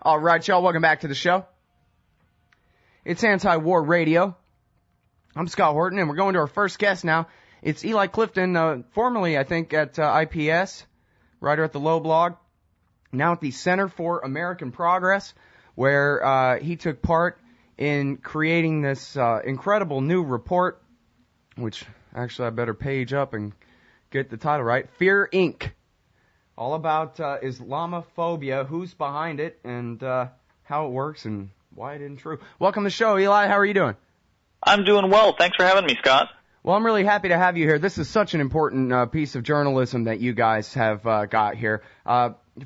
All right, y'all, welcome back to the show. It's Anti-War Radio. I'm Scott Horton, and we're going to our first guest now. It's Eli Clifton, formerly, I think, at IPS, writer at the Low Blog, now at the Center for American Progress, where he took part in creating this incredible new report, which actually I better page up and get the title right, Fear Inc., all about Islamophobia, who's behind it, and how it works, and why it isn't true. Welcome to the show, Eli. How are you doing? I'm doing well. Thanks for having me, Scott. Well, I'm really happy to have you here. This is such an important piece of journalism that you guys have got here.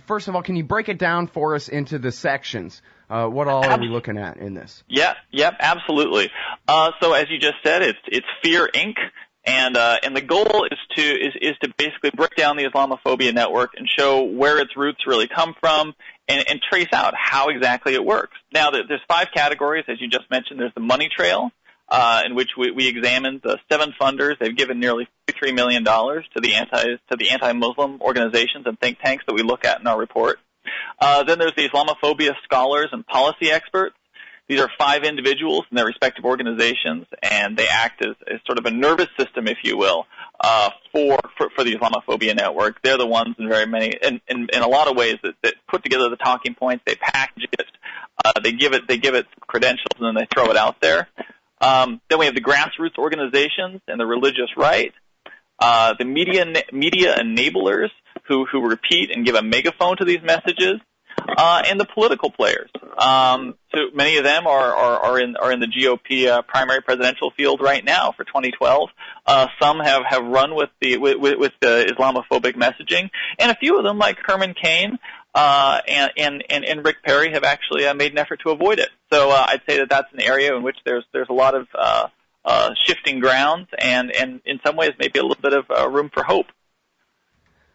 First of all, can you break it down for us into the sections? What all are we looking at in this? Yep, absolutely. So as you just said, it's Fear Inc., and the goal is to basically break down the Islamophobia network and show where its roots really come from and trace out how exactly it works. Now, there's 5 categories, as you just mentioned. There's the money trail, in which we examined the 7 funders. They've given nearly $53 million to the anti-Muslim organizations and think tanks that we look at in our report. Then there's the Islamophobia scholars and policy experts. These are 5 individuals in their respective organizations, and they act as sort of a nervous system, if you will, for the Islamophobia network. They're the ones in a lot of ways that put together the talking points. They package it, they give it credentials, and then they throw it out there. Then we have the grassroots organizations and the religious right, the media enablers who repeat and give a megaphone to these messages, and the political players. So many of them are in the GOP primary presidential field right now for 2012. Some have run with the Islamophobic messaging, and a few of them, like Herman Cain and Rick Perry, have actually made an effort to avoid it. So I'd say that that's an area in which there's a lot of shifting grounds, and in some ways maybe a little bit of room for hope.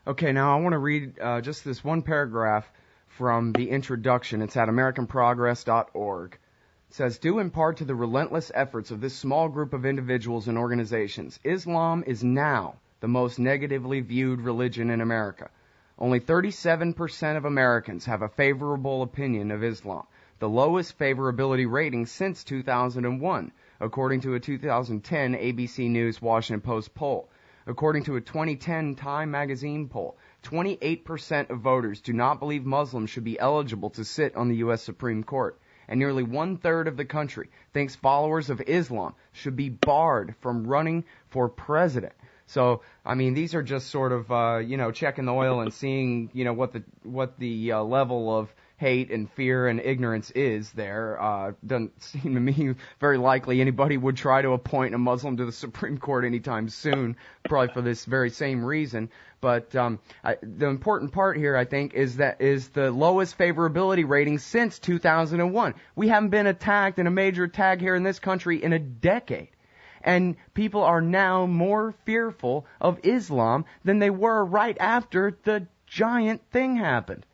Okay, now I want to read just this one paragraph from the introduction. It's at AmericanProgress.org. It says, due in part to the relentless efforts of this small group of individuals and organizations, Islam is now the most negatively viewed religion in America. Only 37% of Americans have a favorable opinion of Islam, the lowest favorability rating since 2001, according to a 2010 ABC News Washington Post poll. According to a 2010 Time magazine poll, 28% of voters do not believe Muslims should be eligible to sit on the U.S. Supreme Court, and nearly 1/3 of the country thinks followers of Islam should be barred from running for president. So, I mean, these are just sort of, checking the oil and seeing, what the level of hate and fear and ignorance is there. Doesn't seem to me very likely anybody would try to appoint a Muslim to the Supreme Court anytime soon, probably for this very same reason. But the important part here, I think, is the lowest favorability rating since 2001. We haven't been attacked in a major attack here in this country in a decade. And people are now more fearful of Islam than they were right after the giant thing happened.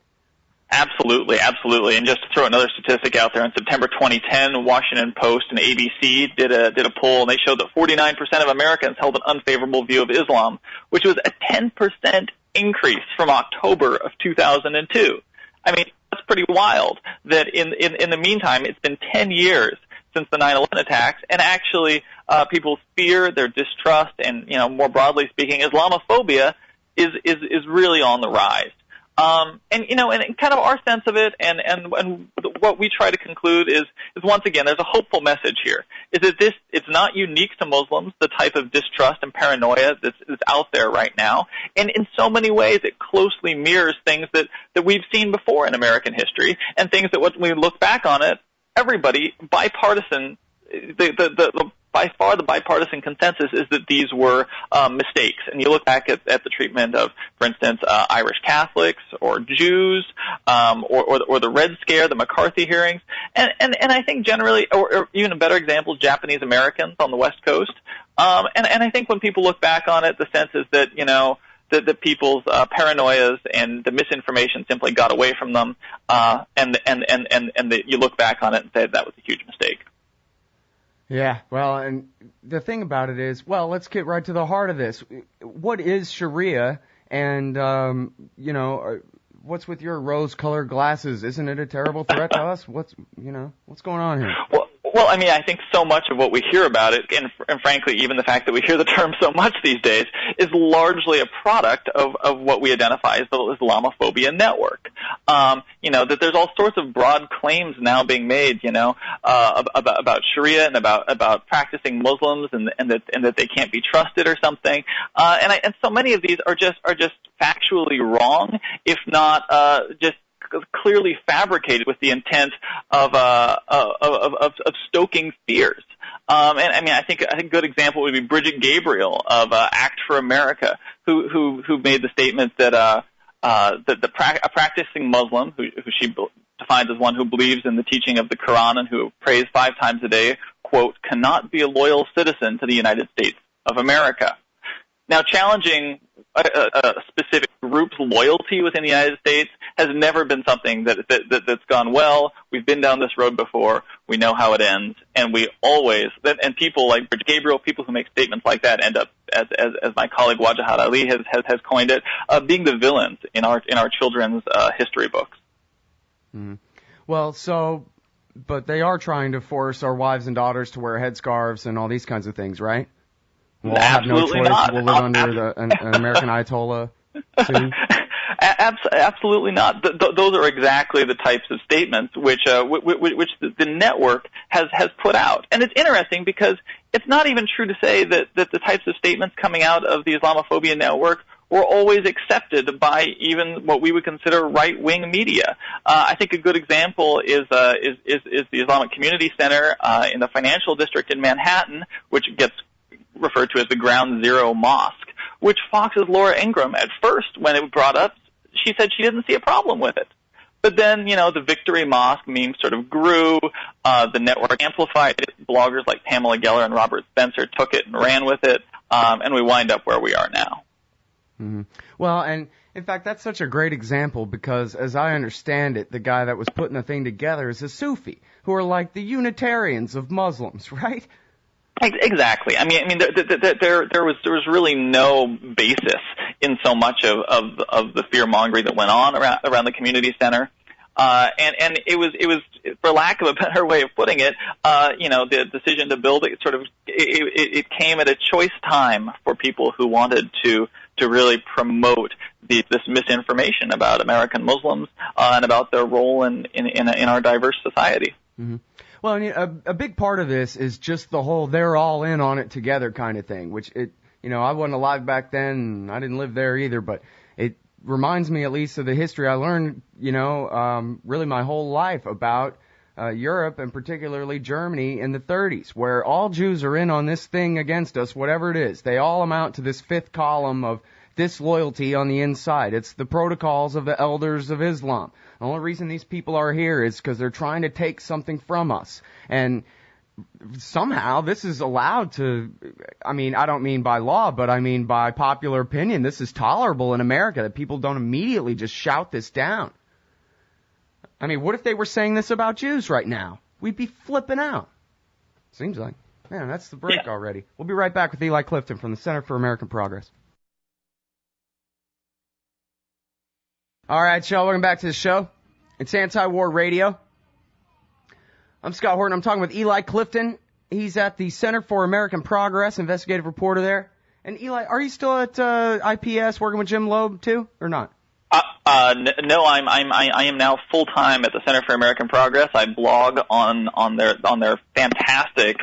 Absolutely. And just to throw another statistic out there, in September 2010, Washington Post and ABC did a poll, and they showed that 49% of Americans held an unfavorable view of Islam, which was a 10% increase from October of 2002. I mean, that's pretty wild that in the meantime, it's been 10 years since the 9/11 attacks, and actually people's fear, their distrust, and more broadly speaking, Islamophobia is really on the rise. And kind of our sense of it, and what we try to conclude is once again, there's a hopeful message here. Is that it's not unique to Muslims, the type of distrust and paranoia that's out there right now, and in so many ways, it closely mirrors things that we've seen before in American history, and things that when we look back on it, everybody, bipartisan, by far the bipartisan consensus is that these were mistakes. And you look back at the treatment of, for instance, Irish Catholics or Jews, or the Red Scare, the McCarthy hearings, and I think generally, or even a better example, Japanese Americans on the West Coast. And I think when people look back on it, the sense is that that people's paranoias and the misinformation simply got away from them, and that you look back on it and say that was a huge mistake. Yeah, well, and the thing about it is, let's get right to the heart of this. What is Sharia, and, what's with your rose-colored glasses? Isn't it a terrible threat to us? What's going on here? Well, I mean, I think so much of what we hear about it, and frankly, even the fact that we hear the term so much these days, is largely a product of what we identify as the Islamophobia Network. That there's all sorts of broad claims now being made, about Sharia and about practicing Muslims, and that they can't be trusted or something. And so many of these are just factually wrong, if not just clearly fabricated with the intent of stoking fears. And I mean, I think a good example would be Bridget Gabriel of Act for America, who made the statement that a practicing Muslim, who she defines as one who believes in the teaching of the Quran and who prays 5 times a day, quote, cannot be a loyal citizen to the United States of America. Now, challenging a specific group's loyalty within the United States has never been something that's gone well. We've been down this road before. We know how it ends, and we always and people like Bridget Gabriel, people who make statements like that, end up as my colleague Wajahat Ali has coined it, being the villains in our children's history books. Mm. Well, but they are trying to force our wives and daughters to wear headscarves and all these kinds of things, right? We'll have no choice. Not. We'll live under an American Ayatollah soon. Absolutely not. Those are exactly the types of statements which the network has put out. And it's interesting because it's not even true to say that the types of statements coming out of the Islamophobia Network were always accepted by even what we would consider right-wing media. I think a good example is the Islamic Community Center in the financial district in Manhattan, which gets referred to as the Ground Zero Mosque, which Fox's Laura Ingraham, at first, when it was brought up, she said she didn't see a problem with it. But then, the Victory Mosque meme sort of grew, the network amplified it, bloggers like Pamela Geller and Robert Spencer took it and ran with it, and we wind up where we are now. Mm-hmm. Well, and in fact, that's such a great example because, as I understand it, the guy that was putting the thing together is a Sufi, who are like the Unitarians of Muslims, right? Exactly. I mean, there was really no basis in so much of the fear mongering that went on around the community center, and it was for lack of a better way of putting it, the decision to build it it came at a choice time for people who wanted to really promote this misinformation about American Muslims and about their role in our diverse society. Mm-hmm. Well, I mean, a big part of this is just the whole they're all in on it together kind of thing, which I wasn't alive back then, and I didn't live there either, but it reminds me at least of the history I learned, really my whole life about Europe and particularly Germany in the 30s, where all Jews are in on this thing against us, whatever it is. They all amount to this fifth column of disloyalty on the inside. It's the protocols of the elders of Islam. The only reason these people are here is because they're trying to take something from us. And somehow this is allowed to, I mean, I don't mean by law, but I mean by popular opinion. This is tolerable in America, that people don't immediately just shout this down. I mean, what if they were saying this about Jews right now? We'd be flipping out. Seems like. Man, that's the break already. We'll be right back with Eli Clifton from the Center for American Progress. All right, y'all, welcome back to the show. It's Anti-War Radio. I'm Scott Horton. I'm talking with Eli Clifton. He's at the Center for American Progress, investigative reporter there. And Eli, are you still at IPS working with Jim Loeb too, or not? No, I am now full time at the Center for American Progress. I blog on their fantastic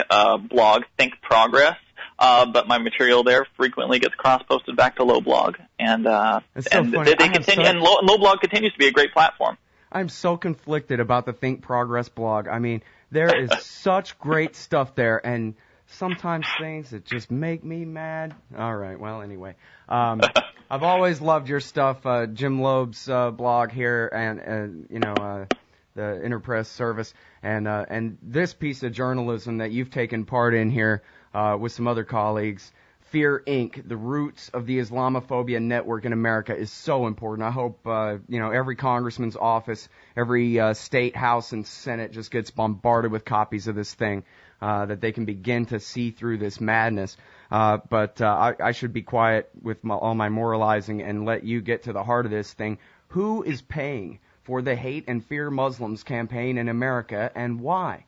blog Think Progress. But my material there frequently gets cross-posted back to Lowblog, and they continue. And Lowblog continues to be a great platform. I'm so conflicted about the Think Progress blog. I mean, there is such great stuff there, and sometimes things that just make me mad. All right, well, anyway, I've always loved your stuff, Jim Loeb's blog here, and the Interpress service, and this piece of journalism that you've taken part in here. With some other colleagues. Fear Inc., the roots of the Islamophobia Network in America, is so important. I hope, every congressman's office, every state, house, and senate just gets bombarded with copies of this thing, that they can begin to see through this madness. But I should be quiet with all my moralizing and let you get to the heart of this thing. Who is paying for the Hate and Fear Muslims campaign in America, and why?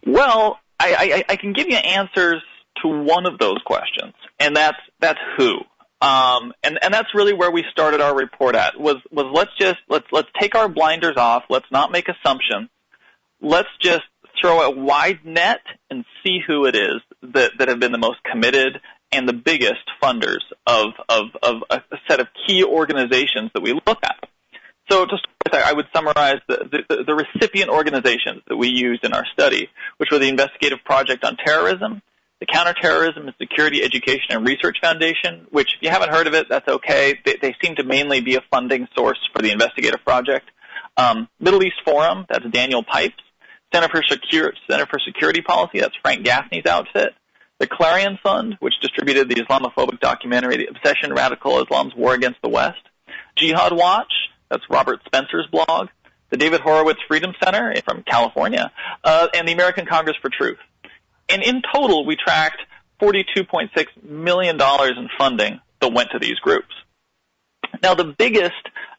Well, I can give you answers to one of those questions, and that's who. And that's really where we started our report at, was let's take our blinders off, let's not make assumptions, let's just throw a wide net and see who it is that have been the most committed and the biggest funders of a set of key organizations that we look at. So to start, I would summarize the recipient organizations that we used in our study, which were the Investigative Project on Terrorism, the Counterterrorism and Security Education and Research Foundation, which, if you haven't heard of it, that's okay. They seem to mainly be a funding source for the investigative project. Middle East Forum, that's Daniel Pipes. Center for Security Policy, that's Frank Gaffney's outfit. The Clarion Fund, which distributed the Islamophobic documentary, The Obsession Radical Islam's War Against the West. Jihad Watch, that's Robert Spencer's blog. The David Horowitz Freedom Center from California. And the American Congress for Truth. And in total, we tracked $42.6 million in funding that went to these groups. Now, the biggest,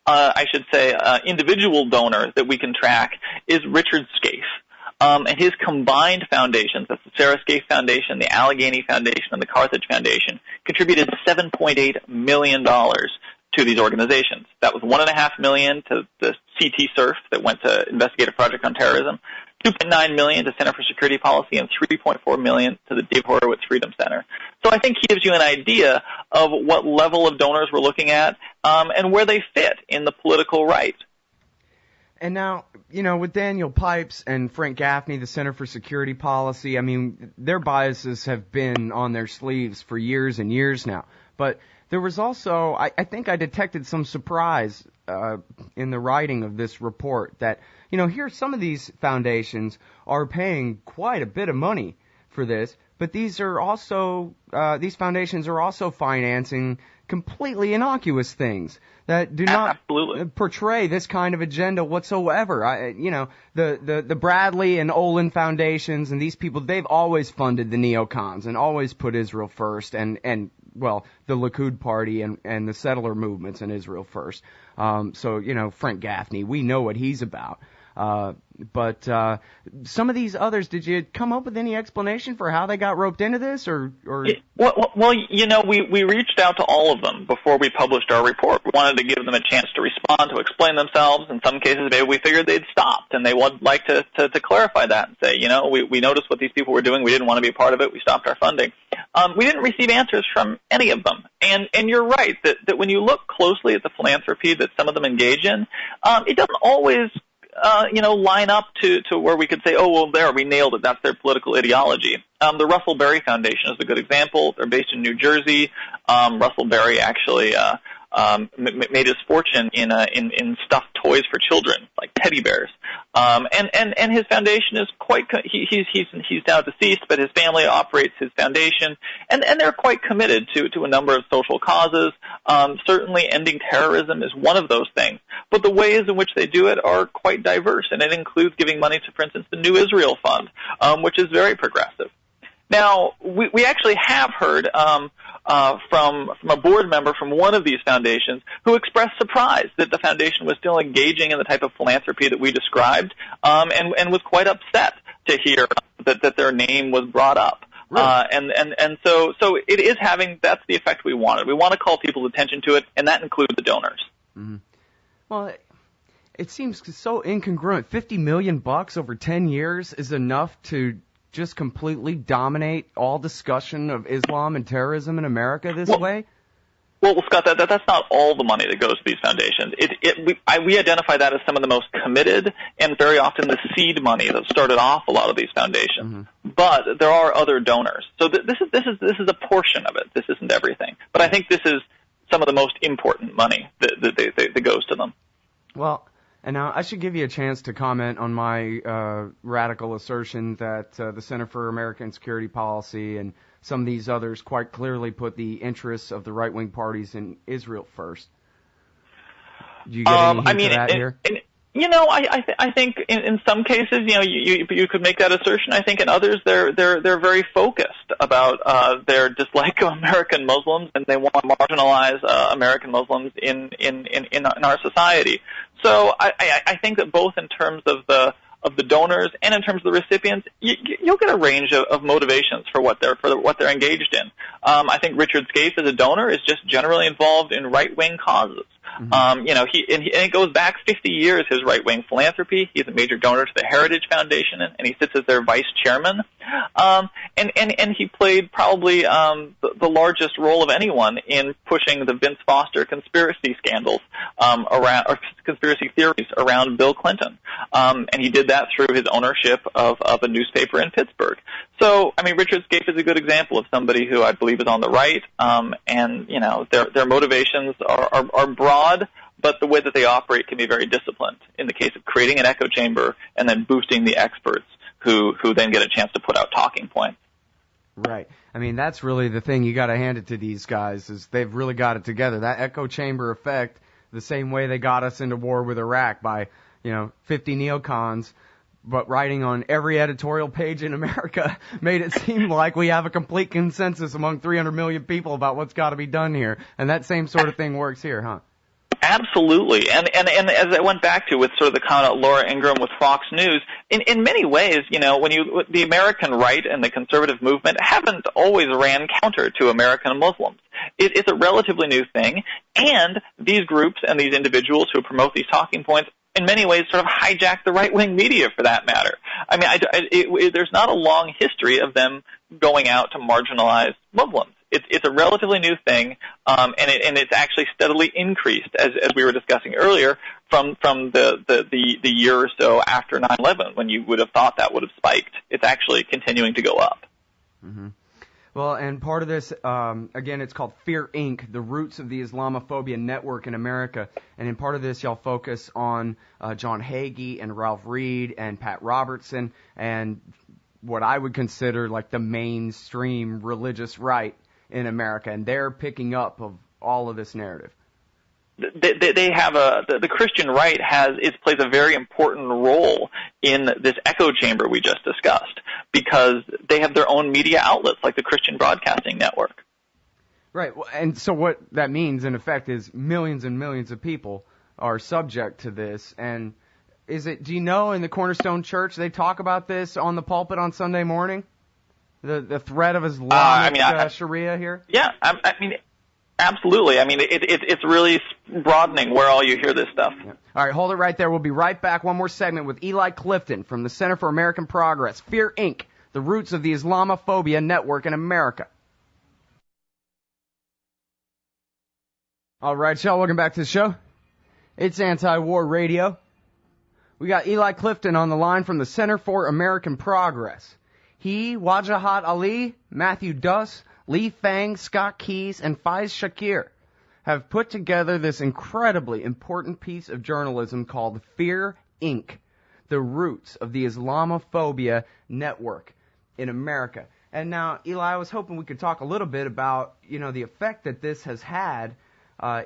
I should say, individual donor that we can track is Richard Scaife. And his combined foundations, that's the Sarah Scaife Foundation, the Allegheny Foundation, and the Carthage Foundation, contributed $7.8 million to these organizations. That was $1.5 million to the CT SURF that went to Investigative Project on Terrorism, $2.9 million to Center for Security Policy, and $3.4 million to the Dave Horowitz Freedom Center. So I think he gives you an idea of what level of donors we're looking at and where they fit in the political right. And now, with Daniel Pipes and Frank Gaffney, the Center for Security Policy, I mean, their biases have been on their sleeves for years and years now. But there was also, I think I detected some surprise in the writing of this report that, here some of these foundations are paying quite a bit of money for this, but these foundations are also financing completely innocuous things that do not portray this kind of agenda whatsoever. The Bradley and Olin foundations and these people, they've always funded the neocons and always put Israel first and the Likud party and the settler movements in Israel first. So, Frank Gaffney, we know what he's about. But some of these others, did you come up with any explanation for how they got roped into this, or? Well, we reached out to all of them before we published our report. We wanted to give them a chance to respond, to explain themselves. In some cases, maybe we figured they'd stopped, and they would like to clarify that and say, we noticed what these people were doing. We didn't want to be a part of it. We stopped our funding. We didn't receive answers from any of them. And you're right that when you look closely at the philanthropy that some of them engage in, it doesn't always line up to where we could say, we nailed it. That's their political ideology. The Russell Berry Foundation is a good example. They're based in New Jersey. Russell Berry actually made his fortune in stuffed toys for children, like teddy bears. And his foundation is quite. He's now deceased, but his family operates his foundation, and they're quite committed to a number of social causes. Certainly, ending terrorism is one of those things. But the ways in which they do it are quite diverse, and it includes giving money to, for instance, the New Israel Fund, which is very progressive. Now, we actually have heard from a board member from one of these foundations who expressed surprise that the foundation was still engaging in the type of philanthropy that we described, and was quite upset to hear that their name was brought up. Really? And so it is having, that's the effect we wanted. We want to call people's attention to it, and that includes the donors. Mm-hmm. Well, it seems so incongruent. $50 million over 10 years is enough to just completely dominate all discussion of Islam and terrorism in America this way? Well, Scott, that's not all the money that goes to these foundations. We identify that as some of the most committed and very often the seed money that started off a lot of these foundations. Mm-hmm. But there are other donors. So this is a portion of it. This isn't everything. But I think this is some of the most important money that goes to them. Well, and now I should give you a chance to comment on my radical assertion that the Center for American Security Policy and some of these others quite clearly put the interests of the right-wing parties in Israel first. Do you get any hint of that here? I think in some cases, you could make that assertion. I think in others, they're very focused about their dislike of American Muslims, and they want to marginalize American Muslims in our society. So I think that both in terms of the donors and in terms of the recipients, you'll get a range of motivations for what they're engaged in. I think Richard Scaife as a donor is just generally involved in right-wing causes. Mm-hmm. And it goes back 50 years, his right-wing philanthropy. He's a major donor to the Heritage Foundation, and he sits as their vice chairman. And he played probably the largest role of anyone in pushing the Vince Foster conspiracy scandals or conspiracy theories around Bill Clinton. And he did that through his ownership of a newspaper in Pittsburgh. So, Richard Scaife is a good example of somebody who I believe is on the right, and their motivations are broad, but the way that they operate can be very disciplined. In the case of creating an echo chamber and then boosting the experts, who then get a chance to put out talking points. Right. That's really the thing. You got to hand it to these guys, is they've really got it together. That echo chamber effect, the same way they got us into war with Iraq by 50 neocons, but writing on every editorial page in America made it seem like we have a complete consensus among 300 million people about what's got to be done here. And that same sort of thing works here, huh? Absolutely. And as I went back to with sort of the comment of Laura Ingraham with Fox News, in many ways, the American right and the conservative movement haven't always ran counter to American Muslims. It's a relatively new thing, and these groups and these individuals who promote these talking points in many ways sort of hijack the right-wing media for that matter. There's not a long history of them going out to marginalize Muslims. It's a relatively new thing, and it's actually steadily increased, as we were discussing earlier, from the year or so after 9/11, when you would have thought that would have spiked. It's actually continuing to go up. Mm-hmm. Well, and part of this, again, it's called Fear Inc., the roots of the Islamophobia Network in America. And in part of this, y'all focus on John Hagee and Ralph Reed and Pat Robertson and what I would consider like the mainstream religious right in America. And they're picking up of all of this narrative. They have the Christian right plays a very important role in this echo chamber we just discussed, because they have their own media outlets like the Christian Broadcasting Network. Right, and so what that means in effect is millions and millions of people are subject to this. And do you know, in the Cornerstone Church they talk about this on the pulpit on Sunday morning? The threat of Islamic Sharia here? Yeah, absolutely. It's really broadening where all you hear this stuff. Yeah. All right, hold it right there. We'll be right back. One more segment with Eli Clifton from the Center for American Progress. Fear Inc., the roots of the Islamophobia Network in America. All right, y'all, welcome back to the show. It's Anti-War Radio. We got Eli Clifton on the line from the Center for American Progress. He, Wajahat Ali, Matthew Duss, Lee Fang, Scott Keyes, and Faiz Shakir have put together this incredibly important piece of journalism called Fear Inc., the roots of the Islamophobia Network in America. And now, Eli, I was hoping we could talk a little bit about, the effect that this has had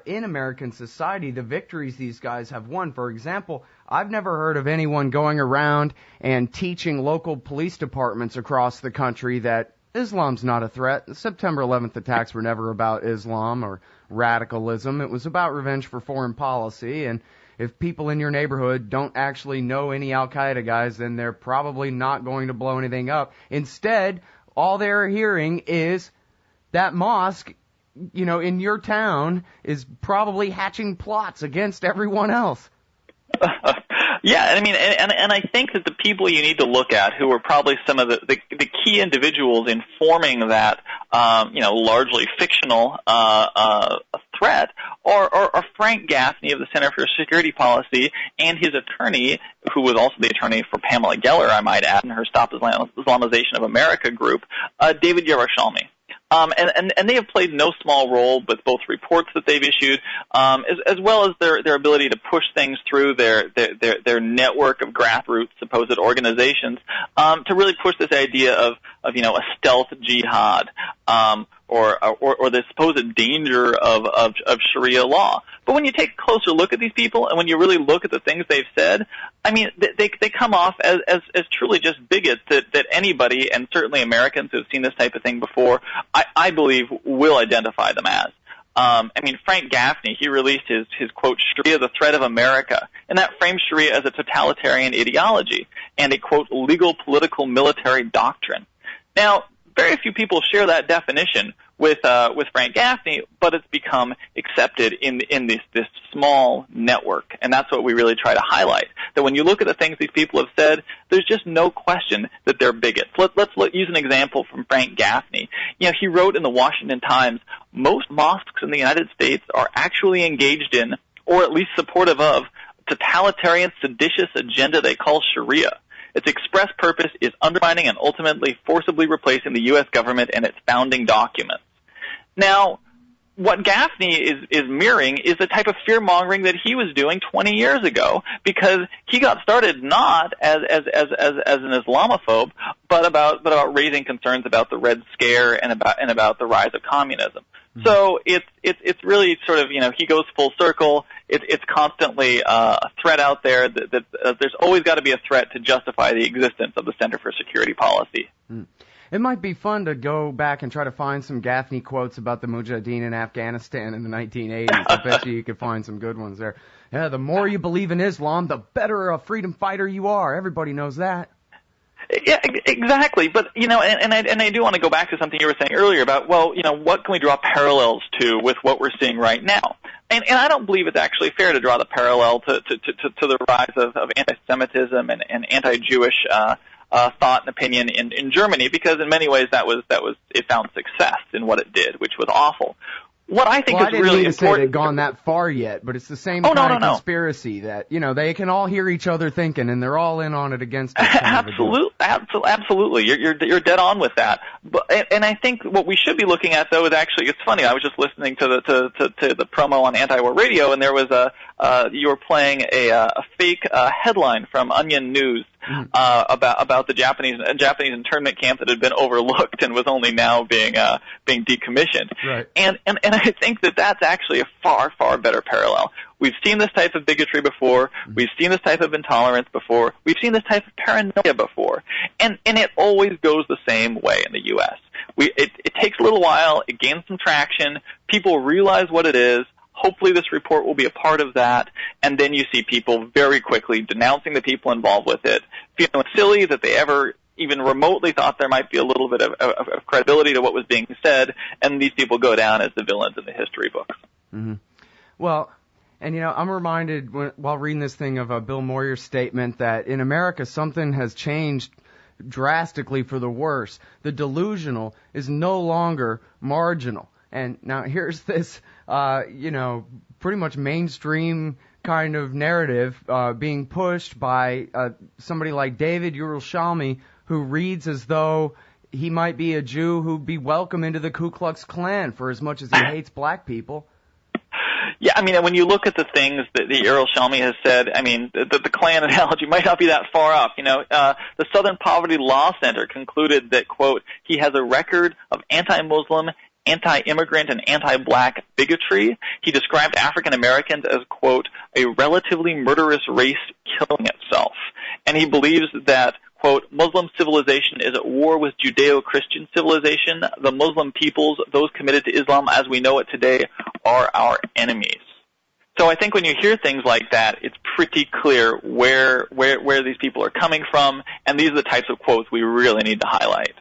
in American society, the victories these guys have won. For example, I've never heard of anyone going around and teaching local police departments across the country that Islam's not a threat. The September 11th attacks were never about Islam or radicalism. It was about revenge for foreign policy. And if people in your neighborhood don't actually know any Al-Qaeda guys, then they're probably not going to blow anything up. Instead, all they're hearing is that mosque, in your town is probably hatching plots against everyone else. Yeah, and I think that the people you need to look at, who are probably some of the key individuals in forming that, largely fictional threat, are Frank Gaffney of the Center for Security Policy and his attorney, who was also the attorney for Pamela Geller, I might add, in her Stop Islamization of America group, David Yerushalmi. And they have played no small role with both reports that they've issued, as well as their ability to push things through their network of grassroots supposed organizations, to really push this idea of a stealth jihad, or the supposed danger of Sharia law. But when you take a closer look at these people, and when you really look at the things they've said, I mean, they come off as truly just bigots that anybody, and certainly Americans who have seen this type of thing before, I believe will identify them as. I mean, Frank Gaffney, he released his quote, Sharia, the Threat of America, and that frames Sharia as a totalitarian ideology and a, quote, legal, political, military doctrine. Now, very few people share that definition with Frank Gaffney, but it's become accepted in this small network, and that's what we really try to highlight. That when you look at the things these people have said, there's just no question that they're bigots. Let's use an example from Frank Gaffney. He wrote in the Washington Times, most mosques in the United States are actually engaged in, or at least supportive of, totalitarian seditious agenda they call Sharia. Its express purpose is undermining and ultimately forcibly replacing the U.S. government and its founding documents. Now, what Gaffney is mirroring is the type of fear-mongering that he was doing 20 years ago, because he got started not as an Islamophobe, but about raising concerns about the Red Scare and about the rise of communism. Mm-hmm. So it's really sort of, he goes full circle. It's constantly a threat out there that there's always got to be a threat to justify the existence of the Center for Security Policy. Mm. It might be fun to go back and try to find some Gaffney quotes about the Mujahideen in Afghanistan in the 1980s. I bet you could find some good ones there. Yeah, the more you believe in Islam, the better a freedom fighter you are. Everybody knows that. Yeah, exactly. But, and I do want to go back to something you were saying earlier about, what can we draw parallels to with what we're seeing right now? And I don't believe it's actually fair to draw the parallel to the rise of anti-Semitism and anti-Jewish thought and opinion in Germany, because in many ways it found success in what it did, which was awful. What I think is really important. I didn't mean to say it had gone that far yet, but it's the same kind of conspiracy that, they can all hear each other thinking, and they're all in on it against us. Absolutely. You're dead on with that. And I think what we should be looking at, though, is actually, it's funny. I was just listening to the promo on Anti-War Radio, and there was you were playing a fake headline from Onion News about the Japanese internment camp that had been overlooked and was only now being decommissioned. Right. And I think that's actually a far better parallel. We've seen this type of bigotry before. We've seen this type of intolerance before. We've seen this type of paranoia before. And it always goes the same way in the U.S. It takes a little while. It gains some traction. People realize what it is. Hopefully this report will be a part of that, and then you see people very quickly denouncing the people involved with it, feeling silly that they ever even remotely thought there might be a little bit of credibility to what was being said, and these people go down as the villains in the history books. Mm-hmm. Well, and I'm reminded while reading this thing of Bill Moyer's statement that in America something has changed drastically for the worse. The delusional is no longer marginal. And now here's this, pretty much mainstream kind of narrative being pushed by somebody like David Yerushalmi, who reads as though he might be a Jew who'd be welcome into the Ku Klux Klan for as much as he hates black people. Yeah, I mean, when you look at the things that the Yerushalmi has said, I mean, the Klan analogy might not be that far off. The Southern Poverty Law Center concluded that, quote, he has a record of anti-Muslim, anti-immigrant, and anti-black bigotry. He described African Americans as, quote, a relatively murderous race killing itself. And he believes that, quote, Muslim civilization is at war with Judeo-Christian civilization. The Muslim peoples, those committed to Islam as we know it today, are our enemies. So I think when you hear things like that, it's pretty clear where these people are coming from, and these are the types of quotes we really need to highlight.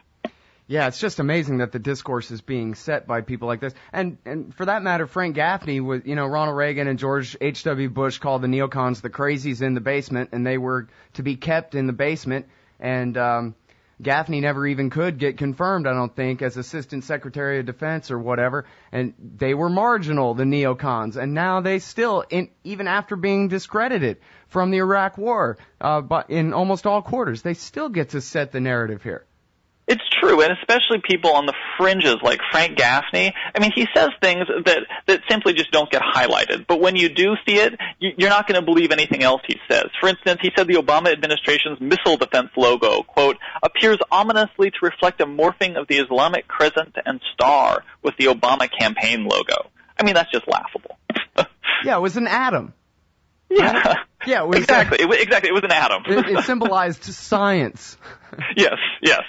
Yeah, it's just amazing that the discourse is being set by people like this. And for that matter, Frank Gaffney, Ronald Reagan and George H.W. Bush called the neocons the crazies in the basement, and they were to be kept in the basement. And Gaffney never even could get confirmed, I don't think, as Assistant Secretary of Defense or whatever. And they were marginal, the neocons. And now they still, even after being discredited from the Iraq War, but in almost all quarters, they still get to set the narrative here. It's true, and especially people on the fringes like Frank Gaffney. I mean, he says things that simply just don't get highlighted. But when you do see it, you're not going to believe anything else he says. For instance, he said the Obama administration's missile defense logo, quote, appears ominously to reflect a morphing of the Islamic crescent and star with the Obama campaign logo. I mean, that's just laughable. Yeah, it was an atom. Yeah. Right? Yeah, it was, exactly. It was an atom. It symbolized science. Yes. Yeah.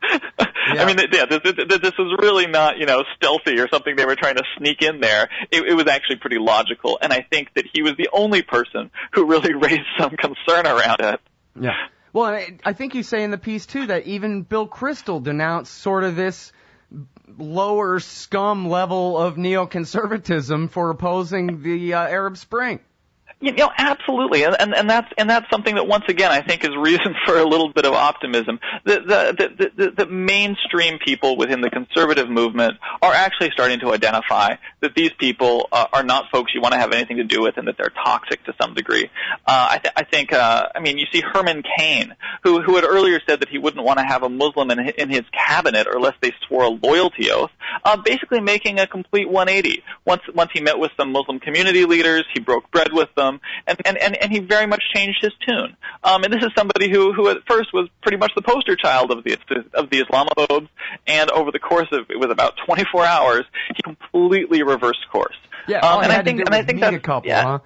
I mean, yeah, this was really not, stealthy or something they were trying to sneak in there. It was actually pretty logical, and I think that he was the only person who really raised some concern around it. Yeah. Well, I think you say in the piece, too, that even Bill Kristol denounced sort of this lower scum level of neoconservatism for opposing the Arab Spring. Absolutely, and that's something that once again I think is reason for a little bit of optimism. The mainstream people within the conservative movement are actually starting to identify that these people are not folks you want to have anything to do with, and that they're toxic to some degree. I think you see Herman Cain, who had earlier said that he wouldn't want to have a Muslim in his cabinet unless they swore a loyalty oath, basically making a complete 180. Once he met with some Muslim community leaders, he broke bread with them. And he very much changed his tune. And this is somebody who at first was pretty much the poster child of the Islamophobes, and over the course of, it was about 24 hours, he completely reversed course. Yeah, I think that's a couple, yeah. Huh?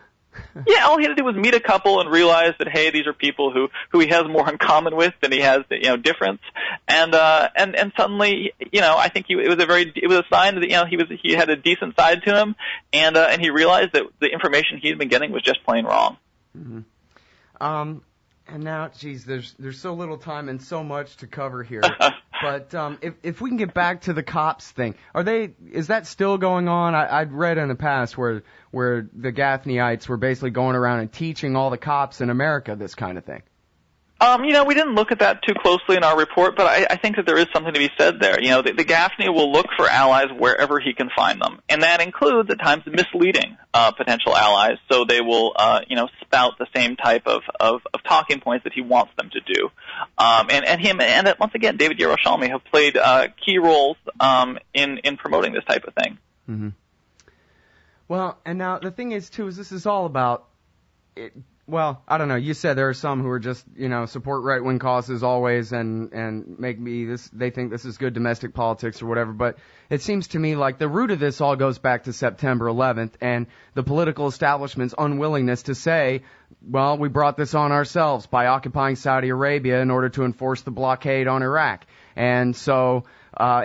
Yeah, all he had to do was meet a couple and realize that, hey, these are people who he has more in common with than he has, difference. And suddenly, I think it was a sign that, he had a decent side to him, and he realized that the information he'd been getting was just plain wrong. Mm-hmm. And now, geez, there's so little time and so much to cover here. But if we can get back to the cops thing, is that still going on? I'd read in the past where the Gaffneyites were basically going around and teaching all the cops in America this kind of thing. We didn't look at that too closely in our report, but I think that there is something to be said there. The Gaffney will look for allies wherever he can find them, and that includes at times misleading potential allies. So they will, spout the same type of talking points that he wants them to do. And once again, David Yerushalmi have played key roles in promoting this type of thing. Mm-hmm. Well, and now the thing is too is this is all about it. Well, I don't know. You said there are some who are just, support right-wing causes always and they think this is good domestic politics or whatever. But it seems to me like the root of this all goes back to September 11th and the political establishment's unwillingness to say, well, we brought this on ourselves by occupying Saudi Arabia in order to enforce the blockade on Iraq. And so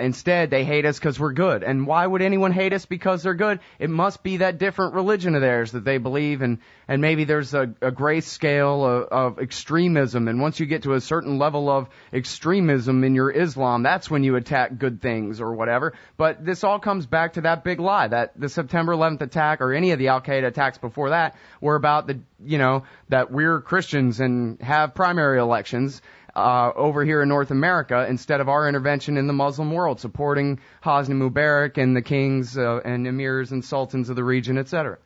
instead, they hate us because we're good. And why would anyone hate us because they're good? It must be that different religion of theirs that they believe, and maybe there's a gray scale of extremism. And once you get to a certain level of extremism in your Islam, that's when you attack good things or whatever. But this all comes back to that big lie that the September 11th attack or any of the Al-Qaeda attacks before that were about that we're Christians and have primary elections over here in North America instead of our intervention in the Muslim world, supporting Hosni Mubarak and the kings and emirs and sultans of the region, etc.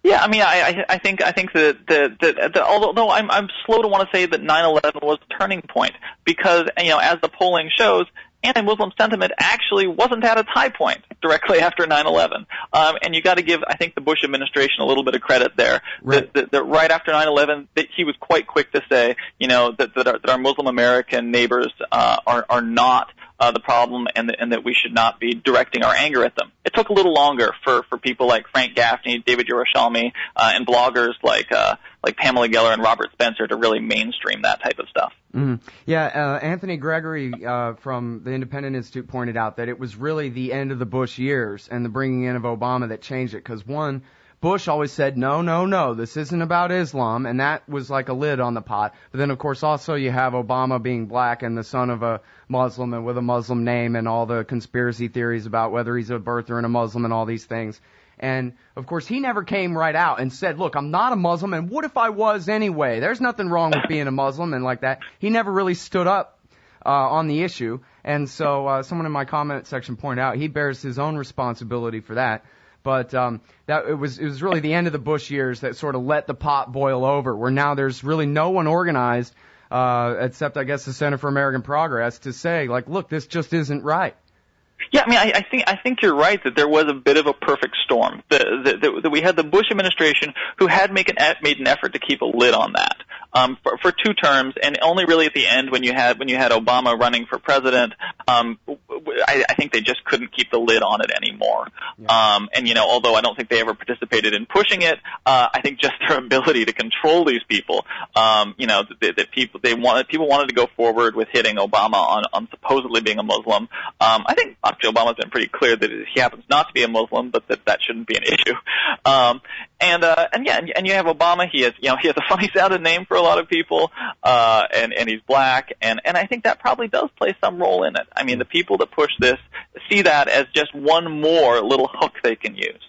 Yeah, I think that although I'm slow to want to say that 9/11 was a turning point because as the polling shows, anti-Muslim sentiment actually wasn't at its high point directly after 9/11. And you got to give, I think, the Bush administration a little bit of credit there. Right. That right after 9/11, that he was quite quick to say, that our Muslim American neighbors are not the problem, and that we should not be directing our anger at them. It took a little longer for people like Frank Gaffney, David Yerushalmi, and bloggers like Pamela Geller and Robert Spencer to really mainstream that type of stuff. Mm-hmm. Yeah, Anthony Gregory from the Independent Institute pointed out that it was really the end of the Bush years and the bringing in of Obama that changed it, because one, Bush always said, no, this isn't about Islam, and that was like a lid on the pot. But then, of course, also you have Obama being black and the son of a Muslim and with a Muslim name and all the conspiracy theories about whether he's a birther and a Muslim and all these things. And, of course, he never came right out and said, look, I'm not a Muslim, and what if I was anyway? There's nothing wrong with being a Muslim and like that. He never really stood up on the issue. And so someone in my comment section pointed out he bears his own responsibility for that. But that it was really the end of the Bush years that sort of let the pot boil over, where now there's really no one organized except I guess the Center for American Progress, to say, like, look, this just isn't right. Yeah, I mean, I think you're right that there was a bit of a perfect storm. That we had the Bush administration who had made an effort to keep a lid on that for 2 terms, and only really at the end when you had Obama running for president. I think they just couldn't keep the lid on it anymore. Yeah. And although I don't think they ever participated in pushing it, I think just their ability to control these people, that people wanted to go forward with hitting Obama on supposedly being a Muslim. I think Obama's been pretty clear that he happens not to be a Muslim, but that shouldn't be an issue. And you have Obama. He has a funny sounding name for a lot of people, and he's black, and I think that probably does play some role in it. I mean, the people that push this see that as just one more little hook they can use.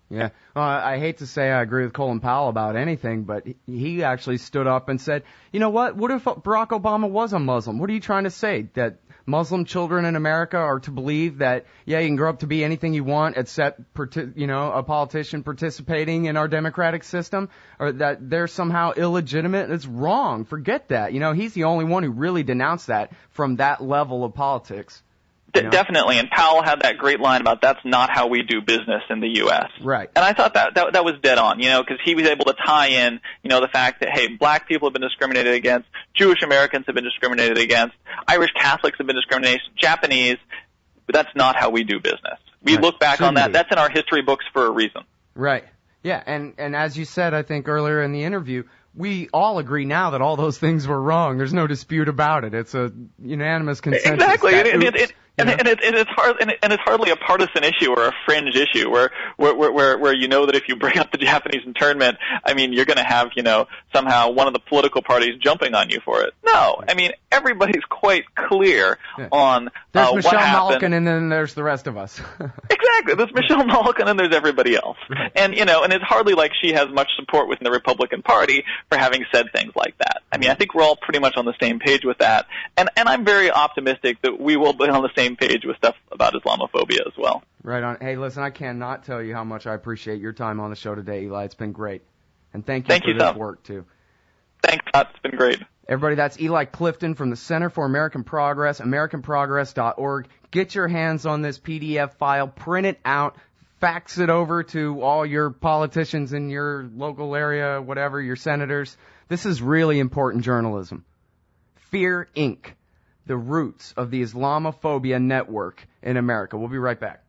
Yeah. I hate to say I agree with Colin Powell about anything, but he actually stood up and said, you know what? What if Barack Obama was a Muslim? What are you trying to say? That Muslim children in America are to believe that, yeah, you can grow up to be anything you want except, a politician participating in our democratic system, or that they're somehow illegitimate? It's wrong. Forget that. He's the only one who really denounced that from that level of politics. Definitely, and Powell had that great line about that's not how we do business in the U.S. Right. And I thought that was dead on, because he was able to tie in, the fact that, hey, black people have been discriminated against, Jewish Americans have been discriminated against, Irish Catholics have been discriminated, Japanese, but that's not how we do business. We look back on that. That's in our history books for a reason. Right. Yeah, and as you said, I think earlier in the interview, we all agree now that all those things were wrong. There's no dispute about it. It's a unanimous consensus. Exactly. And it's hardly a partisan issue or a fringe issue where that if you bring up the Japanese internment, I mean, you're going to have, somehow one of the political parties jumping on you for it. No. I mean, everybody's quite clear on there's what Michelle happened. Malkin, and then there's the rest of us. Exactly. There's Michelle Malkin and there's everybody else. Right. And it's hardly like she has much support within the Republican Party for having said things like that. I mean, I think we're all pretty much on the same page with that. And I'm very optimistic that we will be on the same page with stuff about Islamophobia as well. Right on. Hey, listen, I cannot tell you how much I appreciate your time on the show today, Eli. It's been great. And thank you for this work, too. Thanks, Scott. It's been great. Everybody, that's Eli Clifton from the Center for American Progress, AmericanProgress.org. Get your hands on this PDF file, print it out, fax it over to all your politicians in your local area, whatever, your senators. This is really important journalism. Fear Inc., the roots of the Islamophobia Network in America. We'll be right back.